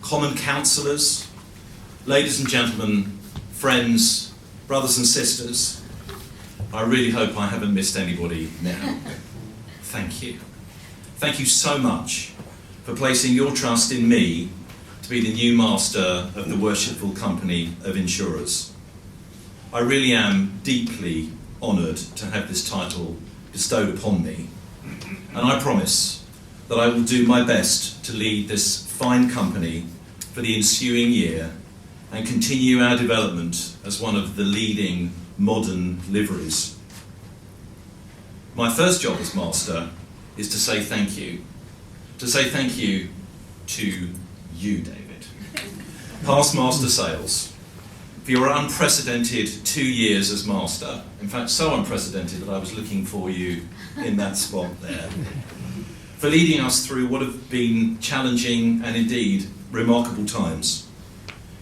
common counsellors, ladies and gentlemen, friends, brothers and sisters, I really hope I haven't missed anybody now. Thank you. Thank you so much for placing your trust in me to be the new master of the Worshipful Company of Insurers. I really am deeply honoured to have this title bestowed upon me, and I promise that I will do my best to lead this fine company for the ensuing year and continue our development as one of the leading modern liveries. My first job as master is to say thank you. To say thank you to you, David, past Master Sales, for your unprecedented 2 years as master. In fact, so unprecedented that I was looking for you in that spot there. For leading us through what have been challenging and indeed remarkable times.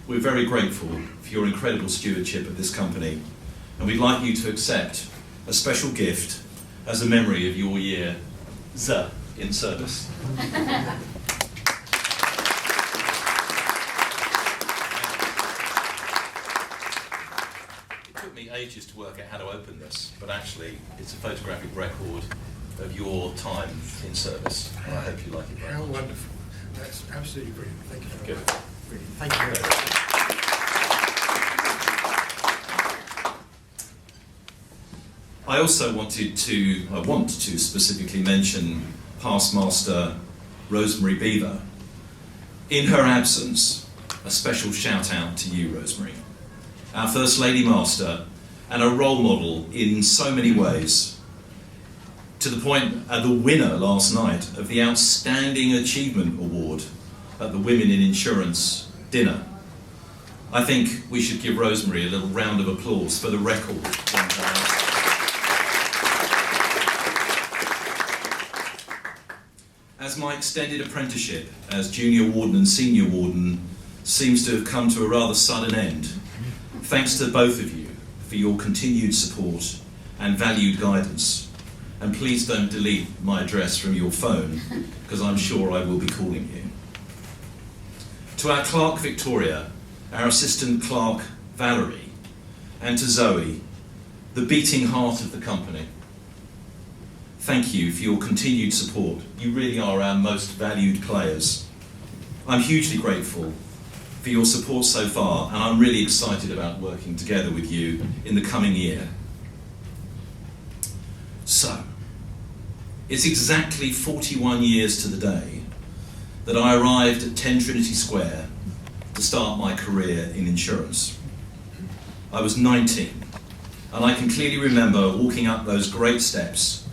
We're very grateful for your incredible stewardship of this company, and we'd like you to accept a special gift as a memory of your year in service. It took me ages to work out how to open this, but actually it's a photographic record of your time in service, and I hope you like it very much. How wonderful. That's absolutely brilliant. Thank you very Good. much. Brilliant. Thank you very much. I also want to specifically mention past Master Rosemary Beaver. In her absence, a special shout out to you, Rosemary, our First Lady Master and a role model in so many ways, to the point the winner last night of the Outstanding Achievement Award at the Women in Insurance dinner. I think we should give Rosemary a little round of applause for the record. As my extended apprenticeship as Junior Warden and Senior Warden seems to have come to a rather sudden end, thanks to both of you for your continued support and valued guidance. And please don't delete my address from your phone, because I'm sure I will be calling you. To our clerk Victoria, our assistant clerk Valerie, and to Zoe, the beating heart of the company, thank you for your continued support. You really are our most valued players. I'm hugely grateful for your support so far, and I'm really excited about working together with you in the coming year. So, it's exactly 41 years to the day that I arrived at 10 Trinity Square to start my career in insurance. I was 19, and I can clearly remember walking up those great steps,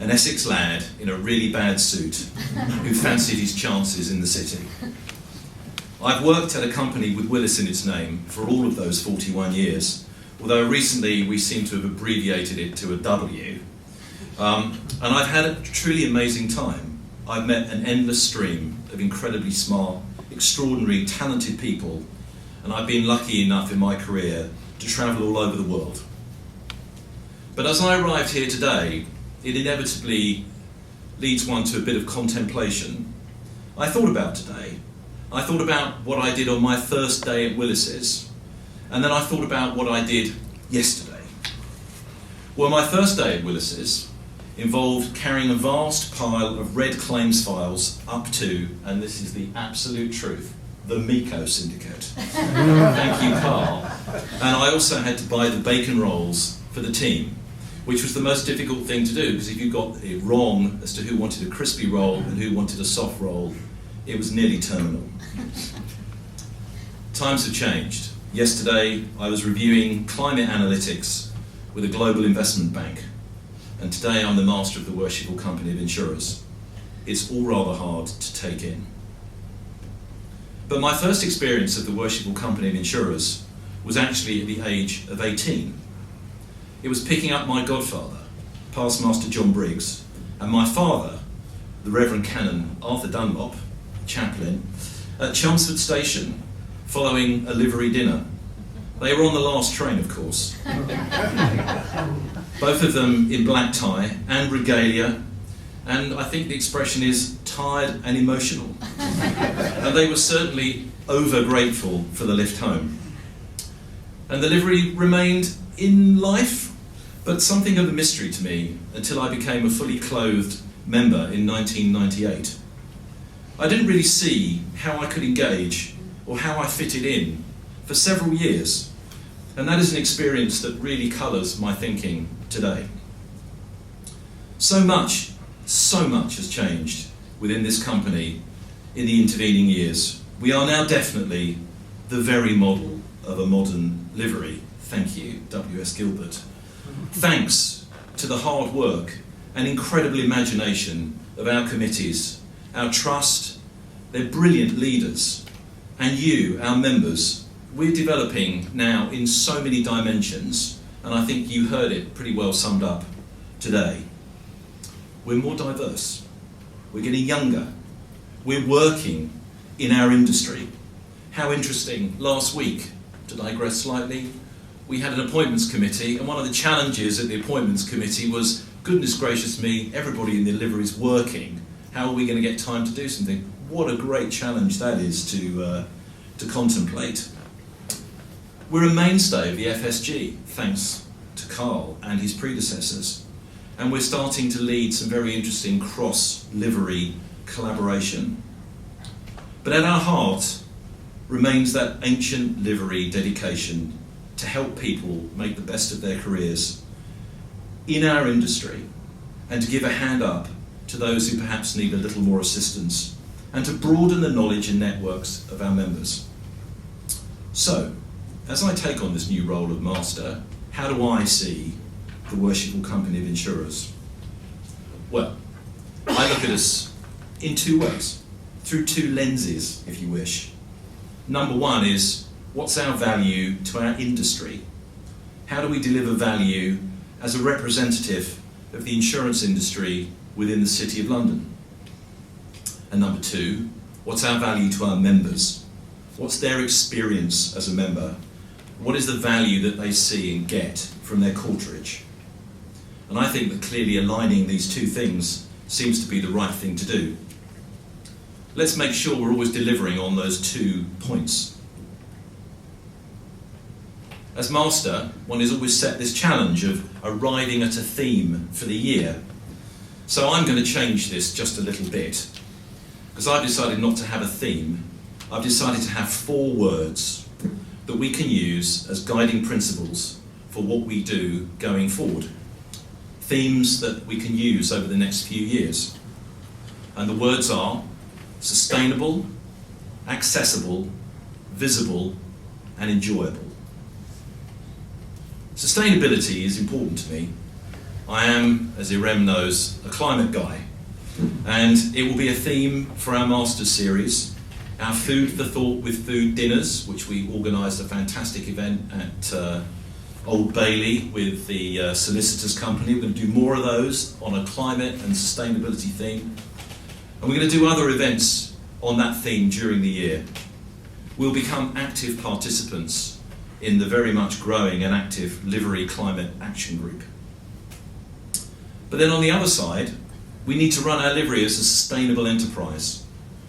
an Essex lad in a really bad suit who fancied his chances in the city. I've worked at a company with Willis in its name for all of those 41 years, although recently we seem to have abbreviated it to a W. And I've had a truly amazing time. I've met an endless stream of incredibly smart, extraordinary, talented people, and I've been lucky enough in my career to travel all over the world. But as I arrived here today, it inevitably leads one to a bit of contemplation. I thought about today. I thought about what I did on my first day at Willis's, and then I thought about what I did yesterday. Well, my first day at Willis's involved carrying a vast pile of red claims files up to, and this is the absolute truth, the Miko Syndicate. Thank you, Carl. And I also had to buy the bacon rolls for the team, which was the most difficult thing to do, because if you got it wrong as to who wanted a crispy roll and who wanted a soft roll, it was nearly terminal. Times have changed. Yesterday, I was reviewing climate analytics with a global investment bank, and today I'm the master of the Worshipful Company of Insurers. It's all rather hard to take in. But my first experience of the Worshipful Company of Insurers was actually at the age of 18. It was picking up my godfather, past Master John Briggs, and my father, the Reverend Canon Arthur Dunlop, chaplain, at Chelmsford Station, following a livery dinner. They were on the last train, of course. Both of them in black tie and regalia, and I think the expression is tired and emotional. And they were certainly over grateful for the lift home. And the livery remained in life, but something of a mystery to me until I became a fully clothed member in 1998. I didn't really see how I could engage or how I fitted in for several years, and that is an experience that really colours my thinking today. So much has changed within this company in the intervening years. We are now definitely the very model of a modern livery. Thank you, W.S. Gilbert. Thanks to the hard work and incredible imagination of our committees, our trust, their brilliant leaders, and you, our members, we're developing now in so many dimensions, and I think you heard it pretty well summed up today. We're more diverse, we're getting younger, we're working in our industry. How interesting, last week, to digress slightly, we had an appointments committee, and one of the challenges at the appointments committee was, goodness gracious me, everybody in the livery is working. How are we going to get time to do something? What a great challenge that is to contemplate. We're a mainstay of the FSG, thanks to Carl and his predecessors, and we're starting to lead some very interesting cross-livery collaboration. But at our heart remains that ancient livery dedication to help people make the best of their careers in our industry, and to give a hand up to those who perhaps need a little more assistance, and to broaden the knowledge and networks of our members. So, as I take on this new role of master, how do I see the Worshipful Company of Insurers? Well, I look at us in two ways, through two lenses, if you wish. Number one is, what's our value to our industry? How do we deliver value as a representative of the insurance industry within the City of London? And number two, what's our value to our members? What's their experience as a member? What is the value that they see and get from their courterage? And I think that clearly aligning these two things seems to be the right thing to do. Let's make sure we're always delivering on those 2 points. As master, one is always set this challenge of arriving at a theme for the year. So I'm going to change this just a little bit, because I've decided not to have a theme. I've decided to have 4 words that we can use as guiding principles for what we do going forward. Themes that we can use over the next few years. And the words are sustainable, accessible, visible, and enjoyable. Sustainability is important to me. I am, as Irem knows, a climate guy, and it will be a theme for our Masters series, our Food for Thought with Food dinners, which we organised a fantastic event at Old Bailey with the solicitors company. We're going to do more of those on a climate and sustainability theme, and we're going to do other events on that theme during the year. We'll become active participants in the very much growing and active Livery Climate Action Group. But then on the other side, we need to run our livery as a sustainable enterprise,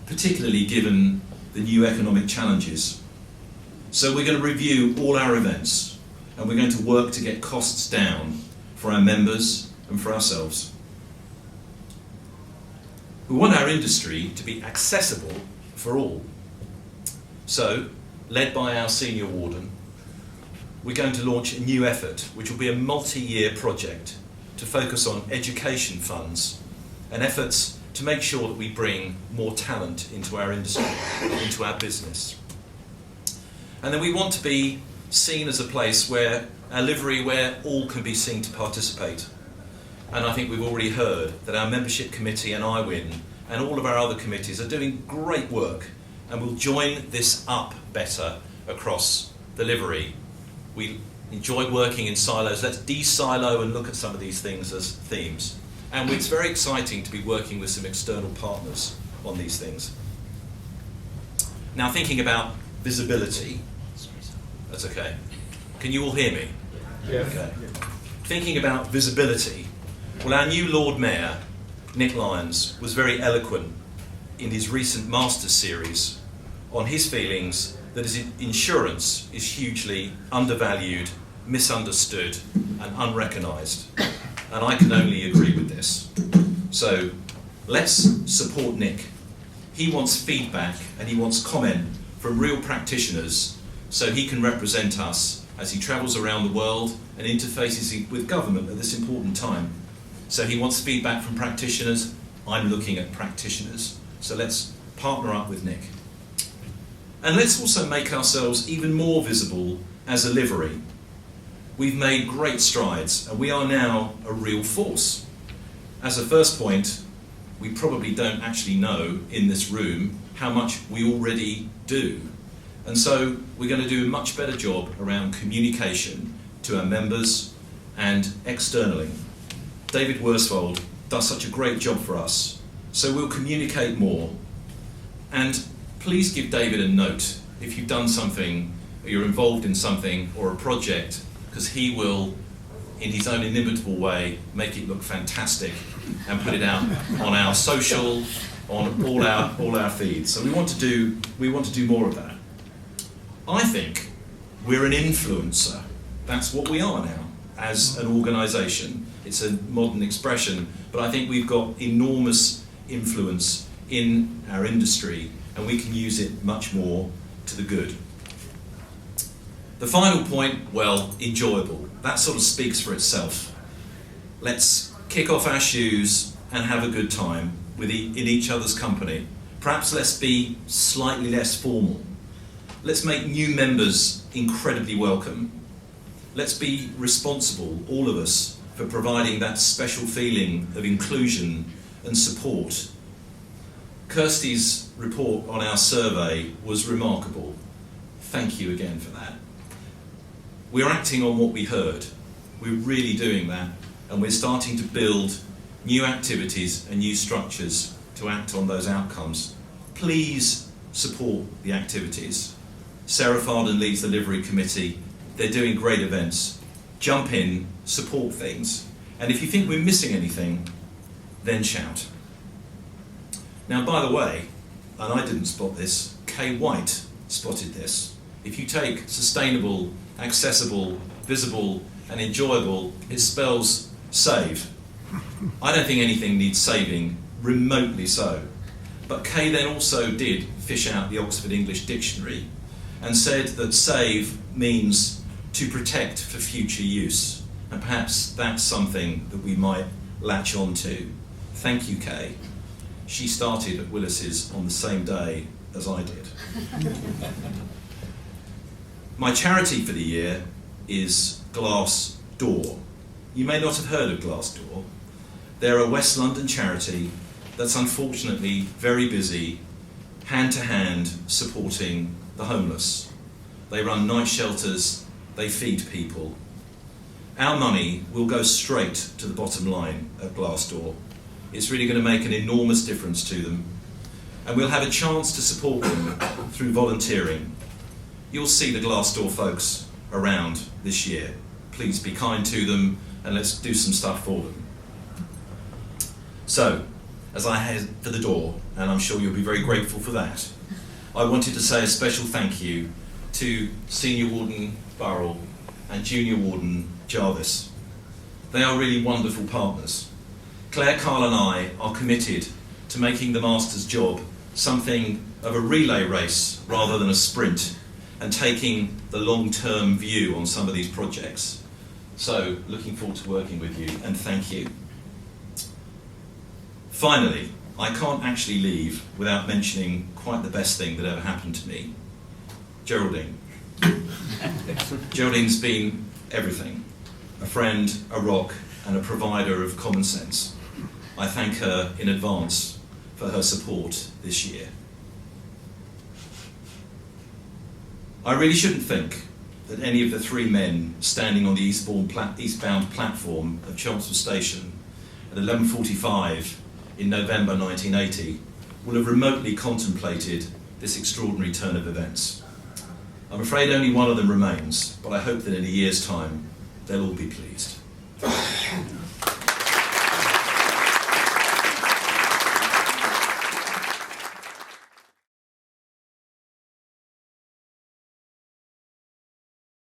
particularly given the new economic challenges. So we're going to review all our events, and we're going to work to get costs down for our members and for ourselves. We want our industry to be accessible for all. So, led by our senior warden, we're going to launch a new effort, which will be a multi-year project to focus on education funds and efforts to make sure that we bring more talent into our industry, into our business. And then we want to be seen as a place where our livery, where all can be seen to participate. And I think we've already heard that our membership committee and IWIN and all of our other committees are doing great work, and we'll join this up better across the livery. We enjoy working in silos. Let's de-silo and look at some of these things as themes. And it's very exciting to be working with some external partners on these things. Now, thinking about visibility. That's okay. Can you all hear me? Yeah. Okay. Thinking about visibility. Well, our new Lord Mayor Nick Lyons, was very eloquent in his recent Masters series on his feelings that insurance is hugely undervalued, misunderstood and unrecognised. And I can only agree with this. So let's support Nick. He wants feedback and he wants comment from real practitioners so he can represent us as he travels around the world and interfaces with government at this important time. So he wants feedback from practitioners. I'm looking at practitioners. So let's partner up with Nick. And let's also make ourselves even more visible as a livery. We've made great strides and we are now a real force. As a first point, we probably don't actually know in this room how much we already do. And so we're going to do a much better job around communication to our members and externally. David Worsfold does such a great job for us, so we'll communicate more. And please give David a note if you've done something, or you're involved in something or a project, because he will, in his own inimitable way, make it look fantastic and put it out on our social, on all our feeds. So we want to do more of that. I think we're an influencer. That's what we are now as an organisation. It's a modern expression, but I think we've got enormous influence in our industry and we can use it much more to the good. The final point, well, enjoyable. That sort of speaks for itself. Let's kick off our shoes and have a good time in each other's company. Perhaps let's be slightly less formal. Let's make new members incredibly welcome. Let's be responsible, all of us, for providing that special feeling of inclusion and support. Kirsty's report on our survey was remarkable. Thank you again for that. We're acting on what we heard. We're really doing that, and we're starting to build new activities and new structures to act on those outcomes. Please support the activities. Sarah Farden leads the Livery Committee. They're doing great events. Jump in, support things. And if you think we're missing anything, then shout. Now, by the way, and I didn't spot this, Kay White spotted this. If you take sustainable, accessible, visible, and enjoyable, it spells save. I don't think anything needs saving, remotely so. But Kay then also did fish out the Oxford English Dictionary and said that save means to protect for future use. And perhaps that's something that we might latch on to. Thank you, Kay. She started at Willis's on the same day as I did. My charity for the year is Glassdoor. You may not have heard of Glassdoor. They're a West London charity that's unfortunately very busy, hand-to-hand, supporting the homeless. They run night shelters, they feed people. Our money will go straight to the bottom line at Glassdoor. It's really going to make an enormous difference to them. And we'll have a chance to support them through volunteering. You'll see the Glassdoor folks around this year. Please be kind to them and let's do some stuff for them. So, as I head for the door, and I'm sure you'll be very grateful for that, I wanted to say a special thank you to Senior Warden Burrell and Junior Warden Jarvis. They are really wonderful partners. Claire, Carl and I are committed to making the Master's job something of a relay race rather than a sprint, and taking the long-term view on some of these projects. So, looking forward to working with you, and thank you. Finally, I can't actually leave without mentioning quite the best thing that ever happened to me. Geraldine. Geraldine's been everything. A friend, a rock, and a provider of common sense. I thank her in advance for her support this year. I really shouldn't think that any of the three men standing on the eastbound platform of Chelmsford Station at 11:45 in November 1980 will have remotely contemplated this extraordinary turn of events. I'm afraid only one of them remains, but I hope that in a year's time they'll all be pleased.